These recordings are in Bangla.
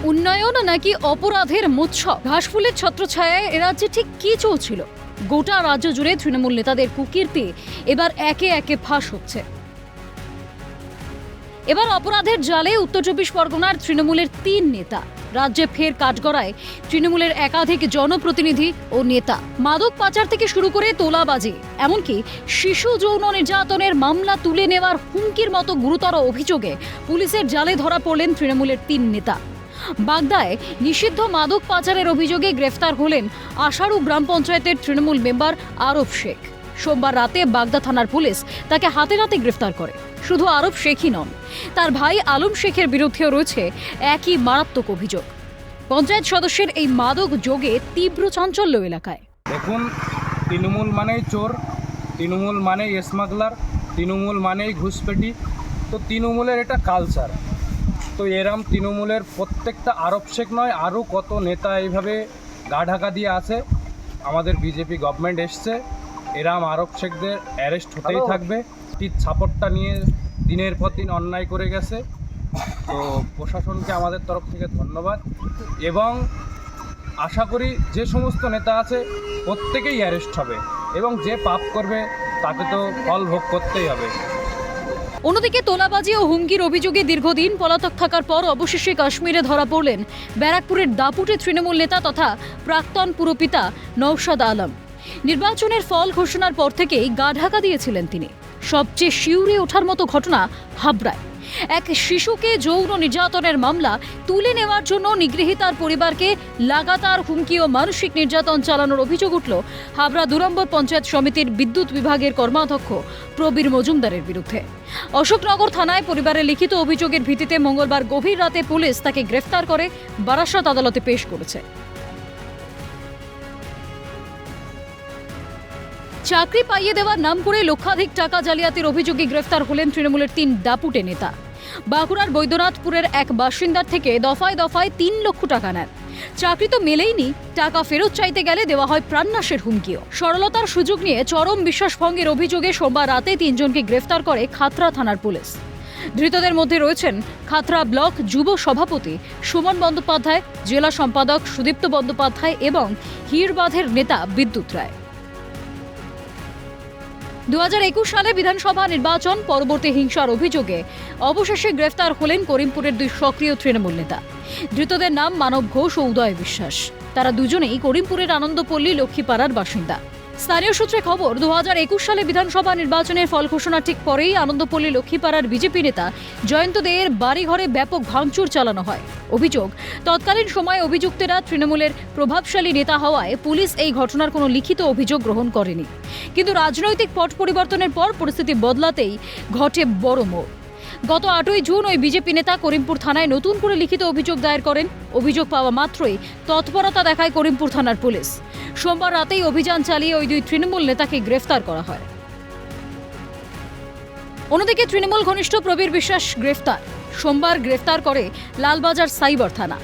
উন্নয়ন নাকি অপরাধের মোৎসব? ঘাসফুলের ছত্রছায়ায় এ রাজ্যে ঠিক কি চলছিল? গোটা রাজ্য জুড়ে তৃণমূল নেতাদের কুকীর্তি এবার একে একে ফাঁস হচ্ছে। এবার অপরাধের জালে উত্তর চব্বিশ পরগনার তৃণমূলের ৩ নেতা। রাজ্যে ফের কাঠগড়ায় তৃণমূলের একাধিক জনপ্রতিনিধি ও নেতা। মাদক পাচার থেকে শুরু করে তোলাবাজি, এমনকি শিশু যৌন নির্যাতনের মামলা তুলে নেওয়ার হুমকির মতো গুরুতর অভিযোগে পুলিশের জালে ধরা পড়লেন তৃণমূলের ৩ নেতা। বাগদায় নিষিদ্ধ মাদক পাচারের অভিযোগে গ্রেফতার হলেন আশারু গ্রাম পঞ্চায়েতের তৃণমূল মেম্বার আরব শেখ। সোমবার রাতে বাগদা থানার পুলিশ তাকে হাতে নাতে গ্রেফতার করে। শুধু আরব শেখই নন, তার ভাই আলম শেখের বিরুদ্ধেও রয়েছে একই মারাত্মক অভিযোগ। পঞ্চায়েত সদস্যের এই মাদক যোগে তীব্র চাঞ্চল্য এলাকায়। দেখুন, তৃণমূল মানেই চোর, তৃণমূল মানেই স্মাগলার, তৃণমূল মানেই ঘুষপেটি। তো তৃণমূলের এটা কালচার। তো এরম তৃণমূলের প্রত্যেকটা আরব শেখ নয়, আরও কত নেতা এইভাবে গা ঢাকা দিয়ে আছে। আমাদের বিজেপি গভর্নমেন্ট এসছে, এরম আরব শেখদের অ্যারেস্ট হতেই থাকবে। ছাপটটা নিয়ে দিনের পর দিন অন্যায় করে গেছে। তো প্রশাসনকে আমাদের তরফ থেকে ধন্যবাদ, এবং আশা করি যে সমস্ত নেতা আছে প্রত্যেকেই অ্যারেস্ট হবে, এবং যে পাপ করবে তাকে তো ফল ভোগ করতেই হবে। অন্যদিকে তোলাবাজি ও হুমকির অভিযোগে দীর্ঘদিন পলাতক থাকার পর অবশেষে কাশ্মীরে ধরা পড়লেন ব্যারাকপুরের দাপুটে তৃণমূল নেতা তথা প্রাক্তন পুরপিতা নওশাদ আলম। নির্বাচনের ফল ঘোষণার পর থেকেই গা ঢাকা দিয়েছিলেন তিনি। সবচেয়ে শিউরে ওঠার মতো ঘটনা হাবড়ায় এক শিশুকে যৌন নির্যাতনের মামলা তুলে নেওয়ার জন্য নিগৃহীতার পরিবারকে লাগাতার হুমকি ও মানসিক নির্যাতন চালানোর অভিযোগ উঠল হাবড়া ২ নম্বর পঞ্চায়েত সমিতির বিদ্যুৎ বিভাগের কর্মাধ্যক্ষ প্রবীর মজুমদারের বিরুদ্ধে। অশোকনগর থানায় পরিবারের লিখিত অভিযোগের ভিত্তিতে মঙ্গলবার গভীর রাতে পুলিশ তাকে গ্রেফতার করে বারাসত আদালতে পেশ করেছে। চাকরি পাইয়ে দেওয়ার নাম করে লক্ষাধিক টাকা জালিয়াতির অভিযোগে গ্রেফতার হলেন তৃণমূলের ৩ দাপুটে নেতা। বাঁকুড়ার বৈদ্যনাথপুরের এক বাসিন্দার থেকে দফায় দফায় ৩ লক্ষ টাকা নেন। চাকরি তো মেলেইনি, টাকা ফেরত চাইতে গেলে দেওয়া হয় প্রাণনাশের হুমকিও। সরলতার সুযোগ নিয়ে চরম বিশ্বাসভঙ্গের অভিযোগে সোমবার রাতে ৩ জনকে গ্রেফতার করে খাতড়া থানার পুলিশ। ধৃতদের মধ্যে রয়েছেন খাতড়া ব্লক যুব সভাপতি সুমন বন্দ্যোপাধ্যায়, জেলা সম্পাদক সুদীপ্ত বন্দ্যোপাধ্যায় এবং হিরবাঁধের নেতা বিদ্যুৎ রায়। ২০২১ সালে বিধানসভা নির্বাচন পরবর্তী হিংসার অভিযোগে অবশেষে গ্রেফতার হলেন করিমপুরের ২ সক্রিয় তৃণমূল নেতা। ধৃতদের নাম মানব ঘোষ ও উদয় বিশ্বাস। তারা দুজনেই করিমপুরের আনন্দপল্লী লক্ষ্মীপাড়ার বাসিন্দা। স্থানীয় সূত্রে খবর, ২০২১ সালে বিধানসভা নির্বাচনের ফল ঘোষণার ঠিক পরেই আনন্দপল্লী লক্ষ্মীপাড়ার বিজেপি নেতা জয়ন্ত দেয়ের বাড়িঘরে ব্যাপক ভাঙচুর চালানো হয়। অভিযোগ, তৎকালীন সময়ে অভিযুক্তেরা তৃণমূলের প্রভাবশালী নেতা হওয়ায় পুলিশ এই ঘটনার কোনো লিখিত অভিযোগ গ্রহণ করেনি। কিন্তু রাজনৈতিক পট পরিবর্তনের পর পরিস্থিতি বদলাতেই ঘটে বড় মোড়। গত ৮ই জুন ওই বিজেপি নেতা করিমপুর থানায় নতুন করে লিখিত অভিযোগ দায়ের করেন। অভিযোগ পাওয়া মাত্রই তৎপরতা দেখায় করিমপুর থানার পুলিশ। সোমবার রাতেই অভিযান চালিয়ে ওই 2 তৃণমূল নেতাকে গ্রেফতার করা হয়। অন্যদিকে তৃণমূল ঘনিষ্ঠ প্রবীর বিশ্বাস গ্রেফতার। সোমবার গ্রেফতার করে লালবাজার সাইবার থানা।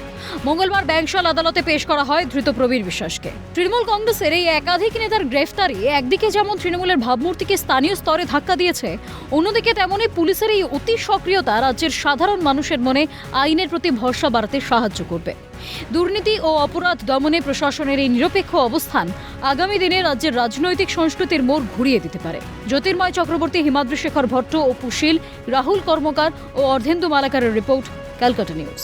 মঙ্গলবার ব্যাংশাল আদালতে পেশ করা হয় ধৃত প্রবীর বিশ্বাসকে। তৃণমূল কংগ্রেসের এই একাধিক নেতার গ্রেফতারি একদিকে যেমন তৃণমূলের ভাবমূর্তিকে স্থানীয় স্তরে ধাক্কা দিয়েছে, অন্যদিকে তেমনই পুলিশের এই অতি সক্রিয়তা রাজ্যের সাধারণ মানুষের মনে আইনের প্রতি ভরসা বাড়াতে সাহায্য করবে। দুর্নীতি ও অপরাধ দমনে প্রশাসনের এই নিরপেক্ষ অবস্থান আগামী দিনে রাজ্যের রাজনৈতিক সংস্কৃতির মোড় ঘুরিয়ে দিতে পারে। জ্যোতির্ময় চক্রবর্তী, হিমাদ্রি শেখর ভট্ট, অপু শীল, রাহুল কর্মকার ও অর্ধেন্দু মালাকারের রিপোর্ট, ক্যালকাটা নিউজ।